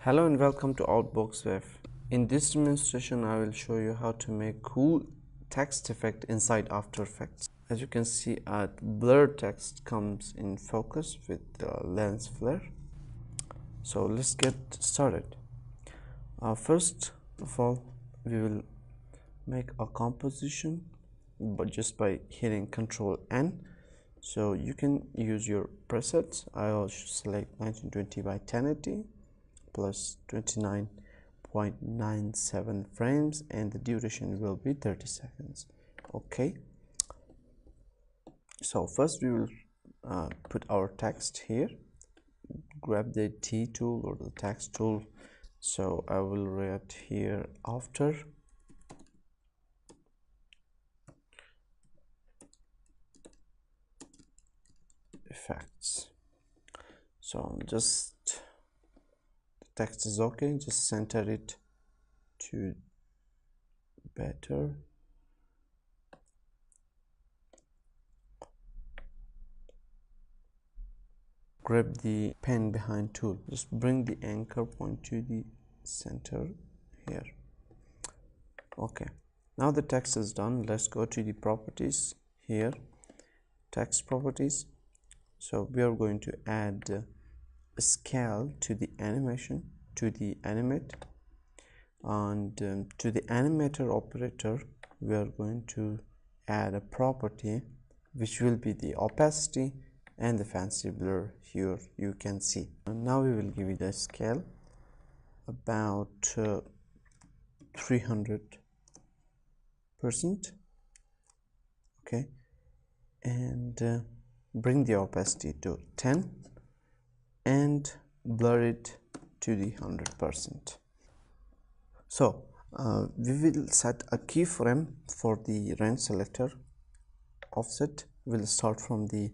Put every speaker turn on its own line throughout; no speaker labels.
Hello and welcome to Outbox Web. In this demonstration I will show you how to make cool text effect inside After Effects. As you can see, blurred text comes in focus with lens flare. So let's get started. First of all, we will make a composition but just by hitting Ctrl N. So you can use your presets. I will select 1920 by 1080 plus 29.97 frames and the duration will be 30 seconds. Okay, so first we will put our text here. Grab the T tool or the text tool. So I will write here After Effects. So just the text is okay, just center it to better. Grab the pen behind tool, just bring the anchor point to the center here. Okay, now the text is done. Let's go to the properties here, text properties. So we are going to add a scale to the animation, to the animate, and to the animator operator we are going to add a property which will be the opacity and the fancy blur. Here you can see, and now we will give it a scale about 300%. Okay, and bring the opacity to 10 and blur it to the 100%. So we will set a keyframe for the range selector. Offset will start from the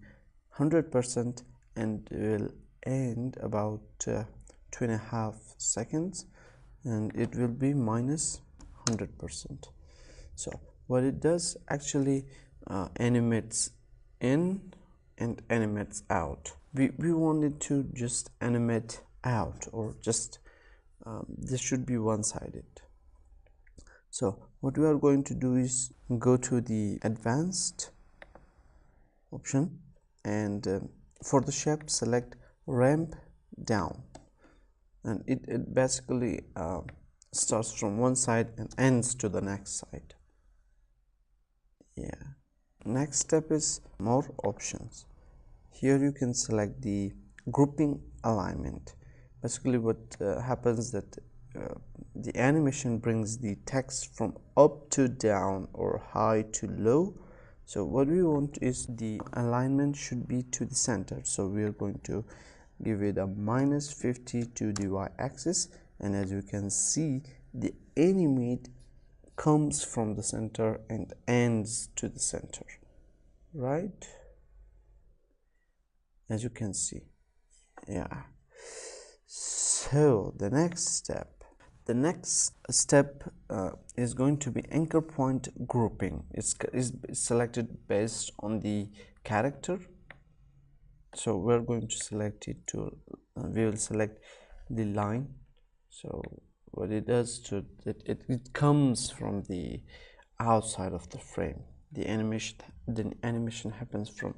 100% and will end about 2.5 seconds, and it will be minus 100%. So what it does, actually animates in and animates out. We wanted to just animate out, or just this should be one-sided. So what we are going to do is go to the advanced option, and for the shape select ramp down, and it basically starts from one side and ends to the next side. Yeah, next step is more options. Here you can select the grouping alignment. Basically what happens that the animation brings the text from up to down or high to low. So what we want is the alignment should be to the center. So we are going to give it a -50 to the y-axis, and as you can see, the animate comes from the center and ends to the center, right? As you can see. Yeah, so the next step is going to be anchor point grouping. It's selected based on the character. So we're going to select it to we will select the line. So what it does to it comes from the outside of the frame. The animation happens from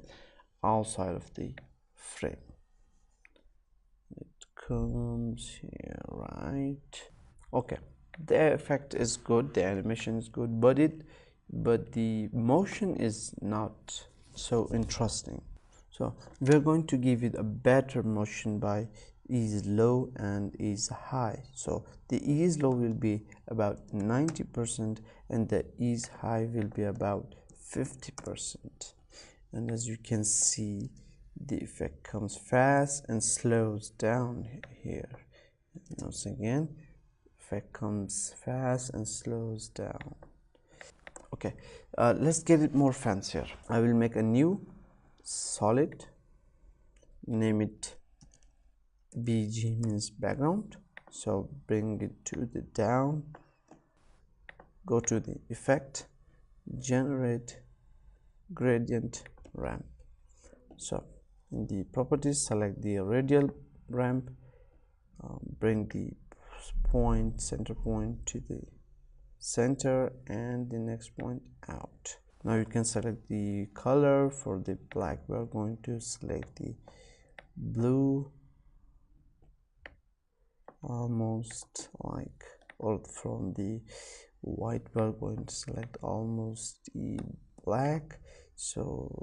outside of the frame. It comes here, right? Okay, the effect is good, the animation is good, but the motion is not so interesting. So we're going to give it a better motion by ease low and ease high. So the ease low will be about 90% and the ease high will be about 50%. And as you can see, the effect comes fast and slows down here. Once again, effect comes fast and slows down. Okay, let's get it more fancier. I will make a new solid, name it BG, means background. So bring it to the down, go to the effect, generate gradient ramp. So in the properties, select the radial ramp bring the center point to the center and the next point out. Now you can select the color. For the black we are going to select the blue, almost like, or from the white we are going to select almost the black, so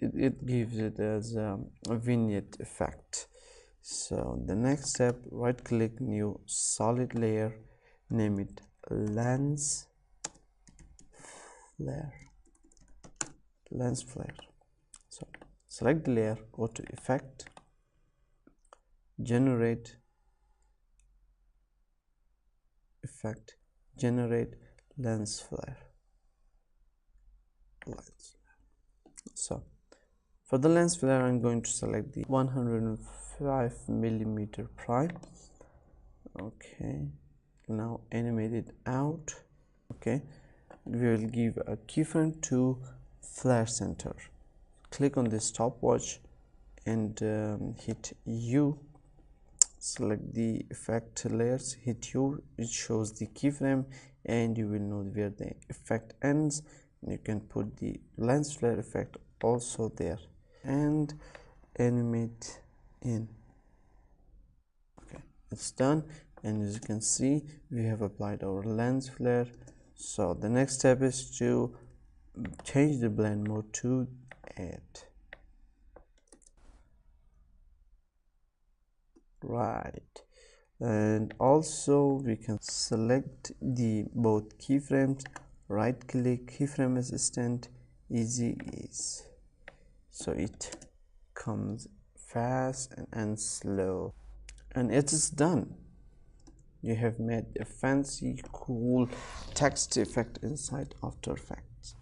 it gives it as a vignette effect. So the next step, right click, new solid layer, name it lens flare. So select the layer, go to effect, generate effect, generate lens flare. So for the lens flare I'm going to select the 105 millimeter prime. Okay, now animate it out. Okay, we will give a keyframe to flare center. Click on this stopwatch and hit U. Select the effect layers, hit U, it shows the keyframe and you will know where the effect ends. You can put the lens flare effect also there and animate in. Okay, it's done, and as you can see we have applied our lens flare. So the next step is to change the blend mode to add. Right, and also we can select the both keyframes, right click, keyframe assistant, easy ease, so it comes fast and slow, and it is done. You have made a fancy cool text effect inside After Effects.